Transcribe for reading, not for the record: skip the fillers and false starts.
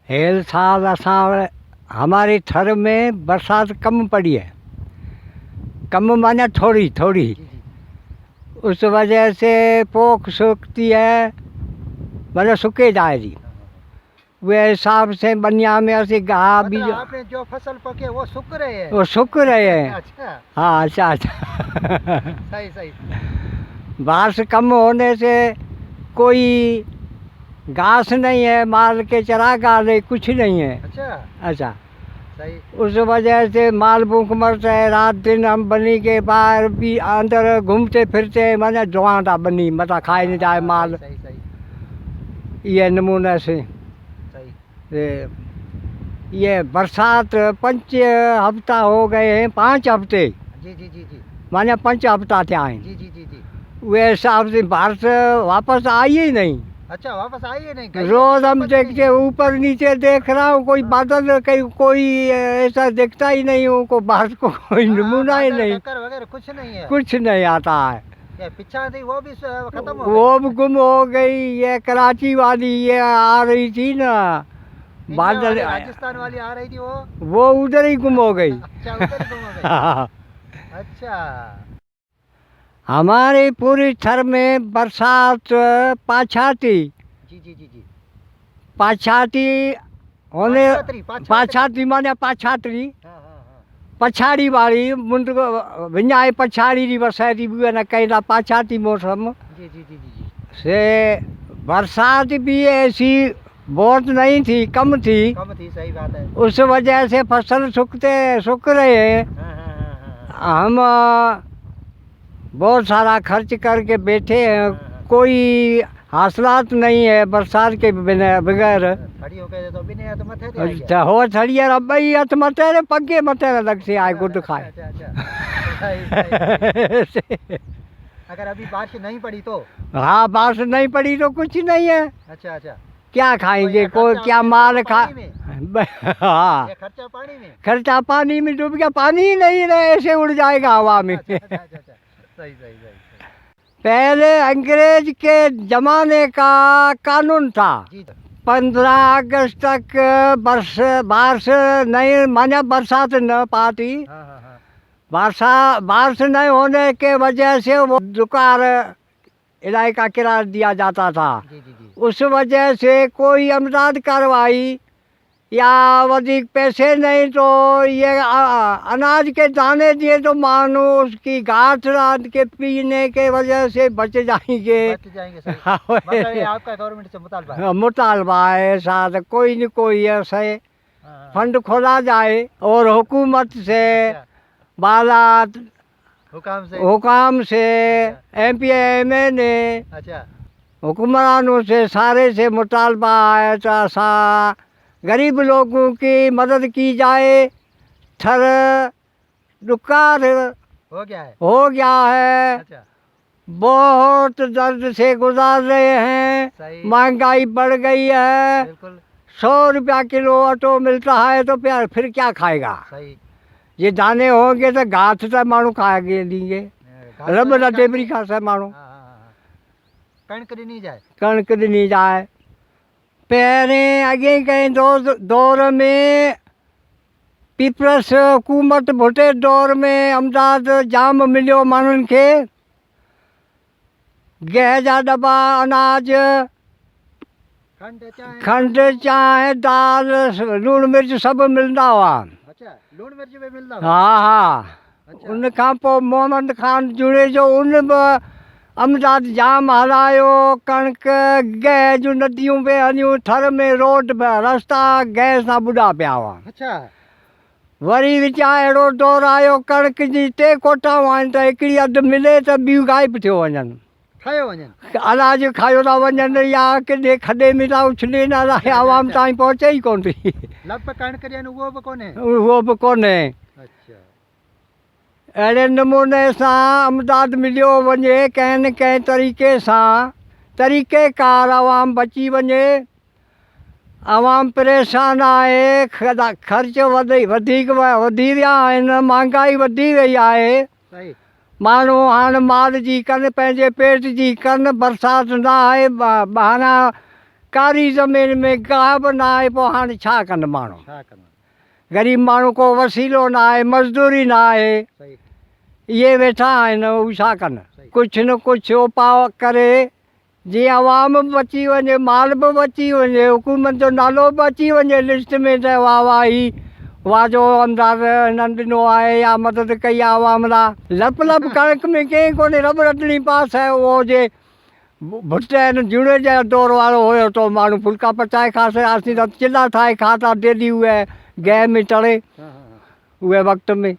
Hello साल असां हमारे थर में बरसात कम पड़ी है। कम माने थोड़ी थोड़ी। जी जी। उस वजह से पोख सूखती है, मतलब सूखे जाए जी। वे हिसाब से बनिया में ऐसे घाह बीज मतलब आपने जो फसल पके वो सूख रहे हैं। वो सूख रहे हैं। अच्छा। हाँ अच्छा अच्छा। सही सही। बारिश कम होने से कोई घास नहीं है, माल के चरागाह नहीं, कुछ नहीं है। अच्छा अच्छा, सही। उस वजह से माल भूख मरता है। रात दिन हम बनी के बाहर भी अंदर घूमते फिरते, माने जुआता बनी मता खाए नहीं जाए माल। सही सही ये नमूने से सही। ये बरसात 5 हफ्ता हो गए हैं, 5 हफ्ते जी जी जी जी माने 5 हफ्ता थे आए। जी जी जी जी। वे हिसाब से बारिश वापस आई ही नहीं। अच्छा वापस आई है नहीं? गई रोज है, हम वापस नहीं देखते है। ऊपर नीचे देख रहा हूँ, कोई बादल कहीं कोई ऐसा दिखता ही नहीं हूँ, को बारिश को कोई नमूना ही बादल नहीं, टक्कर वगैरह कुछ नहीं है। कुछ नहीं आता है। ये पिछा थी वो भी खत्म हो वो गई। भी गुम हो गई। ये कराची वाली ये आ रही थी ना, इंडिया बादल वाली राजस्थान वाली आ रही थी वो उधर ही गुम हो गई। अच्छा उधर ही गुम हो गई। अच्छा हमारे पूरी थर में बरसात पाछाती जी जी जी जी। पाछाती होने, पाछात्री पाछात्री। पाछाती माने पाछात्री हाँ हाँ हाँ। पछाड़ी वाली मुंड विञाए पछाड़ी जी वसाई भी न कहना पाछाती मौसम जी जी जी जी जी। से बरसात भी ऐसी बहुत नहीं थी, कम थी। कम थी, सही बात है। उस वजह से फसल सूख रहे हैं। हाँ हाँ हाँ हाँ हम बहुत सारा खर्च करके बैठे हैं, हाँ। कोई हासिलात नहीं है बरसात के बिना बगैर। खड़ी हो गए तो भी नहीं है तो मथे दे आ गया। अच्छा हो छड़िया रबई हथ मथे रे पगे मथे रे लग से आए गुड अच्छा खाए। अच्छा अच्छा। सही सही। अगर अभी बारिश नहीं पड़ी तो? हाँ बारिश नहीं पड़ी तो कुछ नहीं है। अच्छा अच्छा। क्या खाएंगे, ये कोई खर्चा क्या अपने माल खा। पानी में? हाँ ये खर्चा पानी में? खर्चा पानी में डूब गया, पानी ही नहीं रहे, ऐसे उड़ जाएगा हवा में। अच्छा अच्छा अच्छा अच्छा। सही सही सही सही। पहले अंग्रेज के जमाने का कानून था, जी 15 अगस्त तक बारिश नहीं माने बरसात न पाती। हाँ हाँ हाँ। बारिश नहीं होने के वजह से वो दुकान इलाका किराया दिया जाता था। जी जी जी। उस वजह से कोई अमदाद कार्रवाई या अधिक पैसे नहीं तो ये अनाज के दाने दिए तो मानो उसकी घास रात के पीने के वजह से बच जाएंगे। बच जाएंगे, सही। मतलब ये आपका गवर्नमेंट से मुतालबा है? मुतालबा है साथ, कोई न कोई ऐसे हाँ, फंड खोला जाए और हुकूमत से अच्छा, बालात हुकाम से। हुकाम से MP MA ने अच्छा हुक्मरानों से सारे से मुतालबा है तो सा गरीब लोगों की मदद की जाए। थर दुकान हो गया है। हो गया है, अच्छा बहुत दर्द से गुजार रहे हैं। सही। महंगाई बढ़ गई है, बिल्कुल 100 रुपया किलो ऑटो मिलता है तो फिर क्या खाएगा। सही। ये दाने होंगे तो घास से मानू खाएंगे देंगे, घास रब तो न नहीं टेबरी खाएंगे। खा से मानू हाँ हाँ हाँ। कणक नहीं जाए। कणक नहीं जाए। पहिरें अॻे कंहिं दौर में पीपल्स हुकूमत भुटे दौर में अमदाद जाम मिलियो माण्हुनि खे। गैस जा दॿा, अनाज, खंड चांहि दाल लूणु मिर्च सभु मिलंदा हुआ। अच्छा लूण मिर्च भी मिलता हा हा। अच्छा। उन खां पोइ मोहम्मद खान जुड़े जो उन बि अमदाद जाम हलायो। कणिक गैस जूं नदियूं बि हलियूं, थर में रोड रस्ता गैस सां ॿुॾा पिया हुआ। अच्छा वरी विचां अहिड़ो दौर आयो कणिक जी 3 कोठाऊं आहिनि त हिकिड़ी अधु मिले त ॿियूं गाइब थियो वञनि। खायो वञनि, अनाज खायो था वञनि या किथे खॾे में था उछलनि, अलाए आवाम ताईं पहुचे ई कोन थी। लप कणिक ॾियनि उहो बि कोन्हे। उहो बि कोन्हे। अच्छा अहिड़े नमूने सां अमदाद मिलियो वञे कंहिं न कंहिं तरीक़े सां, तरीक़ेकार आवाम बची वञे। आवाम परेशान आहे, ख़र्च वधी विया आहिनि, महांगाई वधी वई आहे। सही। माण्हू हाणे माल जी कनि, पंहिंजे पेट जी कनि, बरसाति न आहे बहाना कारी ज़मीन में गाह बि न आहे पोइ हाणे छा कनि माण्हू छा करणु ग़रीब माण्हू को वसीलो न आहे मज़दूरी न आहे सही इहे वेठा आहिनि हू छा कनि सही। कुझु न कुझु उपाउ करे जीअं आवाम बि बची वञे माल बि बची वञे हुकूमत जो नालो बि अची वञे लिस्ट में त वाह वाह ही वाह जो अंदाज़ हिननि ॾिनो आहे या मदद कई आहे आवाम लाइ लप लप कणक में कंहिं कोन्हे रॿ रटणी पास आहे उहो जे भुट आहिनि जूड़े जा दौर वारो हुयो तो माण्हू फुल्का पचाए खा सघासीं त चिला ठाहे खाधा डेली उहे गैस में टड़े हाँ हाँ हाँ उहे वक़्त में